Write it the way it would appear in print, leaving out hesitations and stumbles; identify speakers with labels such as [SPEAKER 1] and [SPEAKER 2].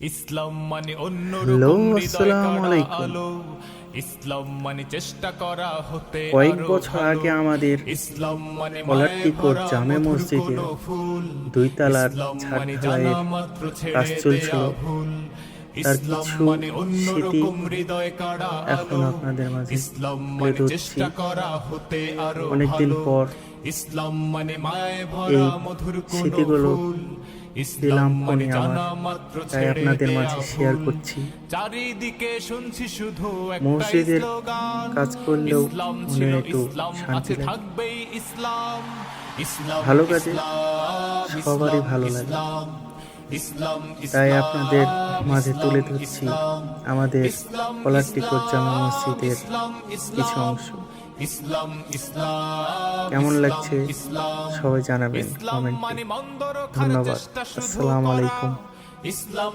[SPEAKER 1] ইসলাম মানে
[SPEAKER 2] হ্যালো,
[SPEAKER 1] অন্যরকম হৃদয়
[SPEAKER 2] আসসালামু
[SPEAKER 1] কাড়া
[SPEAKER 2] আলাইকুম।
[SPEAKER 1] আলো। ইসলাম মানে চেষ্টা করা হতে
[SPEAKER 2] কয়েক
[SPEAKER 1] আরো
[SPEAKER 2] বছর
[SPEAKER 1] ভালো।
[SPEAKER 2] আগে আমাদের
[SPEAKER 1] ইসলাম মানে মায়ে
[SPEAKER 2] পলাট্টিকোট
[SPEAKER 1] ভরা
[SPEAKER 2] জামে
[SPEAKER 1] মধুর
[SPEAKER 2] মসজিদে
[SPEAKER 1] কোনো ফুল।
[SPEAKER 2] 2 তলার
[SPEAKER 1] ইসলাম
[SPEAKER 2] ছাদ
[SPEAKER 1] মানে জানা
[SPEAKER 2] ঢালাইয়ের
[SPEAKER 1] মাত্র
[SPEAKER 2] কাজ
[SPEAKER 1] ছেড়ে
[SPEAKER 2] চলছিল।
[SPEAKER 1] দেয়া ভুল।
[SPEAKER 2] তার
[SPEAKER 1] ইসলাম
[SPEAKER 2] কিছু
[SPEAKER 1] মানে
[SPEAKER 2] স্মৃতি
[SPEAKER 1] অন্যরকম হৃদয় কাড়া
[SPEAKER 2] এখন
[SPEAKER 1] আলো।
[SPEAKER 2] আপনাদের মাঝে
[SPEAKER 1] ইসলাম
[SPEAKER 2] তুলে
[SPEAKER 1] মানে
[SPEAKER 2] ধরছি।
[SPEAKER 1] চেষ্টা করা হতে আরো
[SPEAKER 2] অনেকদিন
[SPEAKER 1] ভালো।
[SPEAKER 2] পর
[SPEAKER 1] ইসলাম মানে মায়ে
[SPEAKER 2] এই
[SPEAKER 1] ভরা মধুর কোনো
[SPEAKER 2] স্মৃতিগুলো
[SPEAKER 1] ফুল। ইসলাম
[SPEAKER 2] পেলাম
[SPEAKER 1] মানে
[SPEAKER 2] ফোনে আমার,
[SPEAKER 1] জানা মাত্র
[SPEAKER 2] তাই
[SPEAKER 1] ছেড়ে
[SPEAKER 2] আপনাদের
[SPEAKER 1] দেয়া
[SPEAKER 2] মাঝে শেয়ার
[SPEAKER 1] ভুল।
[SPEAKER 2] করছি।
[SPEAKER 1] চারিদিকে শুনছি শুধু একটাই
[SPEAKER 2] মসজিদের
[SPEAKER 1] স্লোগান,
[SPEAKER 2] কাজ করলেও
[SPEAKER 1] ইসলাম
[SPEAKER 2] মনে
[SPEAKER 1] ছিল
[SPEAKER 2] একটু
[SPEAKER 1] ইসলাম
[SPEAKER 2] শান্তি
[SPEAKER 1] আছে
[SPEAKER 2] লাগে।
[SPEAKER 1] থাকবেই ইসলাম। ইসলাম
[SPEAKER 2] ভালো কাজে
[SPEAKER 1] ইসলাম
[SPEAKER 2] সবারই
[SPEAKER 1] ইসলাম
[SPEAKER 2] ভালো লাগে,
[SPEAKER 1] ইসলাম ইসলাম
[SPEAKER 2] তাই আপনাদের
[SPEAKER 1] ইসলাম
[SPEAKER 2] মাঝে তুলে
[SPEAKER 1] ইসলাম
[SPEAKER 2] ধরছি
[SPEAKER 1] ইসলাম
[SPEAKER 2] আমাদের
[SPEAKER 1] ইসলাম
[SPEAKER 2] পলাট্টিকোট জামে
[SPEAKER 1] ইসলাম
[SPEAKER 2] মসজিদের
[SPEAKER 1] ইসলাম
[SPEAKER 2] কিছু
[SPEAKER 1] ইসলাম
[SPEAKER 2] অংশ।
[SPEAKER 1] ইসলাম ইসলাম
[SPEAKER 2] কেমন
[SPEAKER 1] ইসলাম
[SPEAKER 2] লাগছে
[SPEAKER 1] ইসলাম
[SPEAKER 2] সবাই জানাবেন
[SPEAKER 1] ইসলাম
[SPEAKER 2] কমেন্টে।
[SPEAKER 1] মানে মন্দ রক্ষার
[SPEAKER 2] ধন্যবাদ।
[SPEAKER 1] চেষ্টা শুধু
[SPEAKER 2] আসসালামু
[SPEAKER 1] করা।
[SPEAKER 2] আলাইকুম।
[SPEAKER 1] ইসলাম